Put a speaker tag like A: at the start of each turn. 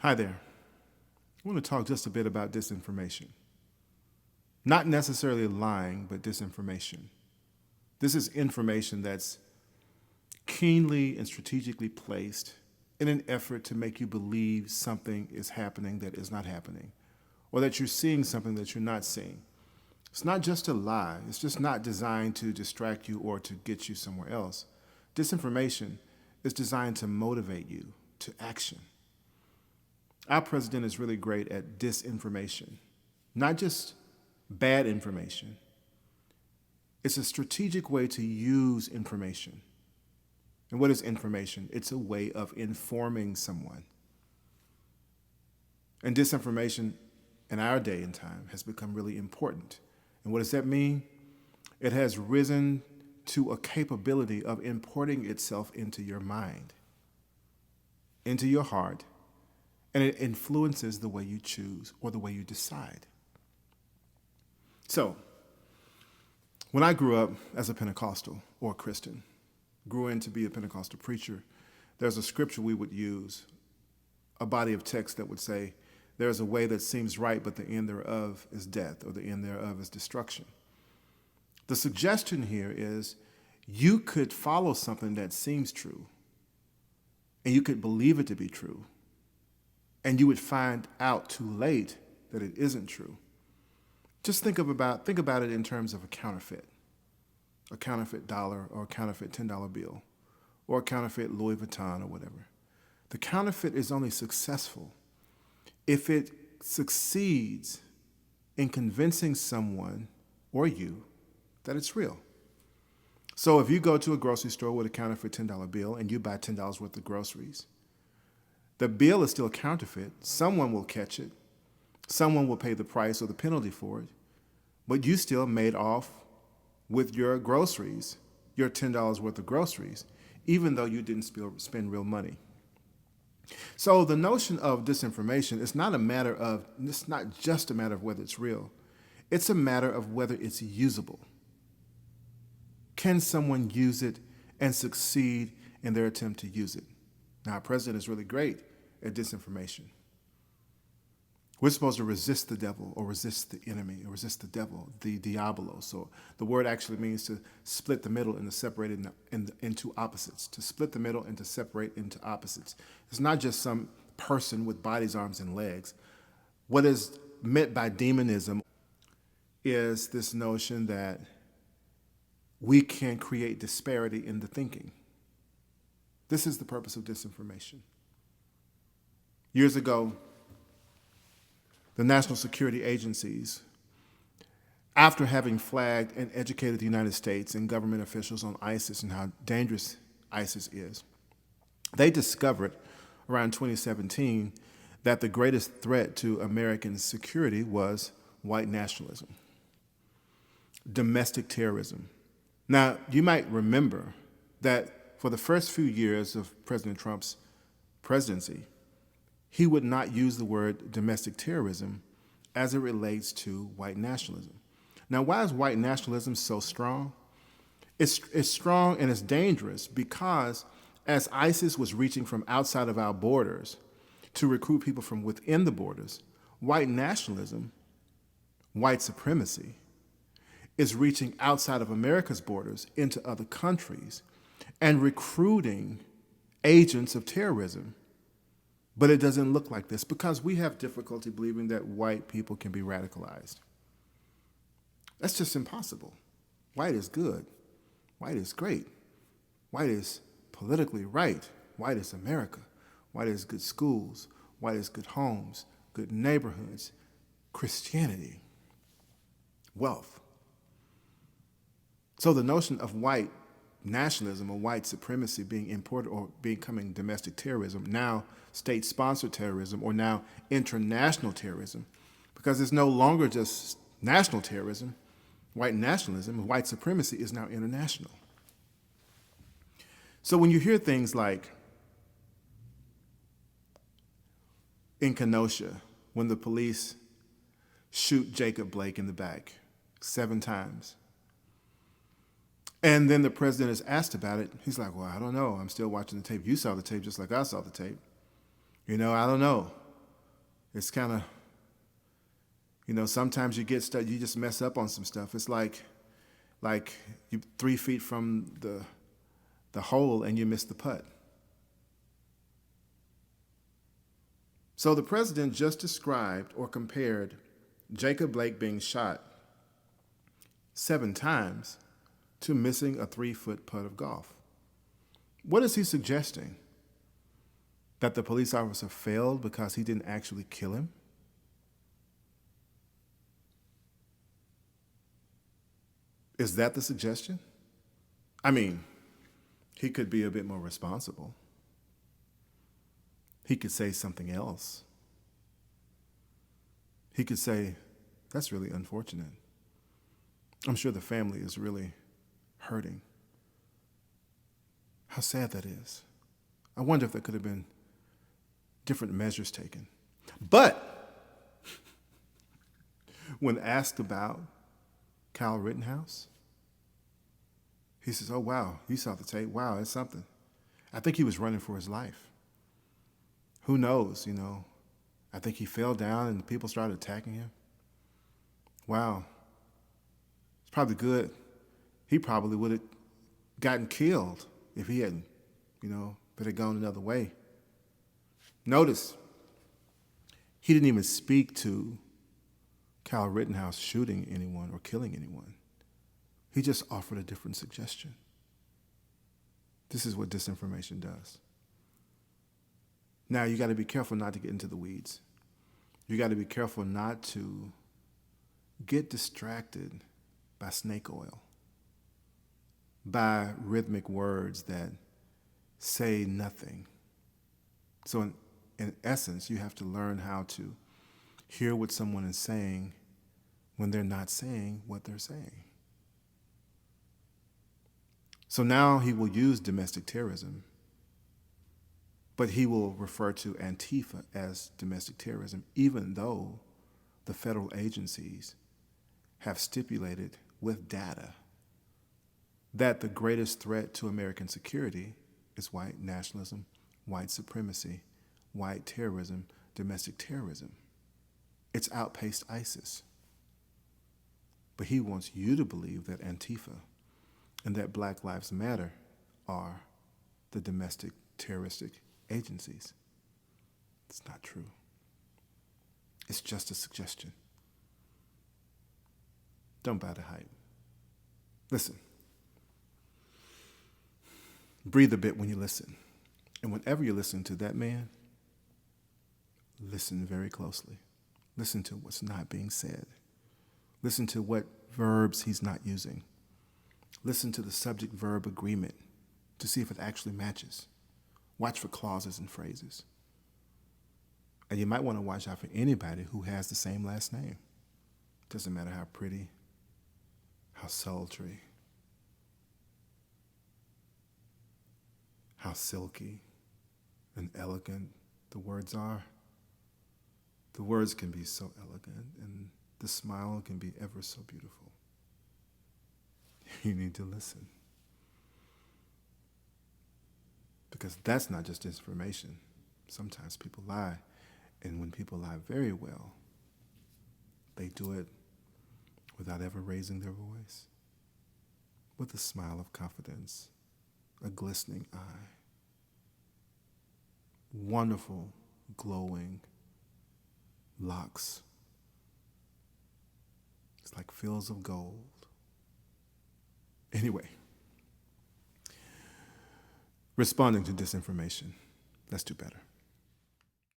A: Hi there. I want to talk just a bit about disinformation. Not necessarily lying, but disinformation. This is information that's keenly and strategically placed in an effort to make you believe something is happening that is not happening, or that you're seeing something that you're not seeing. It's not just a lie. It's just not designed to distract you or to get you somewhere else. Disinformation is designed to motivate you to action. Our president is really great at disinformation, not just bad information. It's a strategic way to use information. And what is information? It's a way of informing someone. And disinformation in our day and time has become really important. And what does that mean? It has risen to a capability of importing itself into your mind, into your heart, and it influences the way you choose or the way you decide. So, when I grew up as a Pentecostal or a Christian, grew in to be a Pentecostal preacher, there's a scripture we would use, a body of text that would say, there's a way that seems right, but the end thereof is death, or the end thereof is destruction. The suggestion here is you could follow something that seems true, and you could believe it to be true, and you would find out too late that it isn't true. Just think about it in terms of a counterfeit dollar or a counterfeit $10 bill or a counterfeit Louis Vuitton or whatever. The counterfeit is only successful if it succeeds in convincing someone or you that it's real. So if you go to a grocery store with a counterfeit $10 bill and you buy $10 worth of groceries, the bill is still counterfeit. Someone will catch it. Someone will pay the price or the penalty for it. But you still made off with your groceries, your $10 worth of groceries, even though you didn't spend real money. So the notion of disinformation is it's not just a matter of whether it's real. It's a matter of whether it's usable. Can someone use it and succeed in their attempt to use it? Now, our president is really great at disinformation. We're supposed to resist the devil or resist the enemy or resist the devil, the diabolo. So the word actually means to split the middle and to separate it into opposites, to split the middle and to separate into opposites. It's not just some person with bodies, arms, and legs. What is meant by demonism is this notion that we can create disparity in the thinking. This is the purpose of disinformation. Years ago, the national security agencies, after having flagged and educated the United States and government officials on ISIS and how dangerous ISIS is, they discovered around 2017 that the greatest threat to American security was white nationalism, domestic terrorism. Now, you might remember that for the first few years of President Trump's presidency, he would not use the word domestic terrorism as it relates to white nationalism. Now, why is white nationalism so strong? It's strong and it's dangerous because as ISIS was reaching from outside of our borders to recruit people from within the borders, white nationalism, white supremacy, is reaching outside of America's borders into other countries and recruiting agents of terrorism. But it doesn't look like this because we have difficulty believing that white people can be radicalized. That's just impossible. White is good. White is great. White is politically right. White is America. White is good schools. White is good homes, good neighborhoods, Christianity, wealth. So the notion of white nationalism or white supremacy being imported or becoming domestic terrorism, now state-sponsored terrorism, or now international terrorism, because it's no longer just national terrorism, white nationalism, white supremacy is now international. So when you hear things like in Kenosha, when the police shoot Jacob Blake in the back 7 times, and then the president is asked about it. He's like, well, I don't know. I'm still watching the tape. You saw the tape just like I saw the tape. I don't know. It's kind of, sometimes you get stuff, you just mess up on some stuff. It's like you 3 feet from the hole and you miss the putt. So the president just described or compared Jacob Blake being shot 7 times to missing a 3-foot putt of golf. What is he suggesting? That the police officer failed because he didn't actually kill him? Is that the suggestion? I mean, he could be a bit more responsible. He could say something else. He could say, that's really unfortunate. I'm sure the family is really hurting. How sad that is. I wonder if there could have been different measures taken. But when asked about Kyle Rittenhouse, he says, oh, wow, you saw the tape. Wow, it's something. I think he was running for his life. Who knows, I think he fell down and people started attacking him. Wow. It's probably good. He probably would have gotten killed if he hadn't, if it had gone another way. Notice, he didn't even speak to Kyle Rittenhouse shooting anyone or killing anyone. He just offered a different suggestion. This is what disinformation does. Now, you got to be careful not to get into the weeds. You got to be careful not to get distracted by snake oil, by rhythmic words that say nothing. So in essence, you have to learn how to hear what someone is saying when they're not saying what they're saying. So now he will use domestic terrorism, but he will refer to Antifa as domestic terrorism, even though the federal agencies have stipulated with data that the greatest threat to American security is white nationalism, white supremacy, white terrorism, domestic terrorism. It's outpaced ISIS. But he wants you to believe that Antifa and that Black Lives Matter are the domestic terroristic agencies. It's not true. It's just a suggestion. Don't buy the hype. Listen. Breathe a bit when you listen. And whenever you listen to that man, listen very closely. Listen to what's not being said. Listen to what verbs he's not using. Listen to the subject-verb agreement to see if it actually matches. Watch for clauses and phrases. And you might want to watch out for anybody who has the same last name. Doesn't matter how pretty, how sultry, how silky and elegant the words are. The words can be so elegant, and the smile can be ever so beautiful. You need to listen. Because that's not just disinformation. Sometimes people lie, and when people lie very well, they do it without ever raising their voice, with a smile of confidence, a glistening eye, wonderful, glowing locks. It's like fields of gold. Anyway, responding to disinformation, let's do better.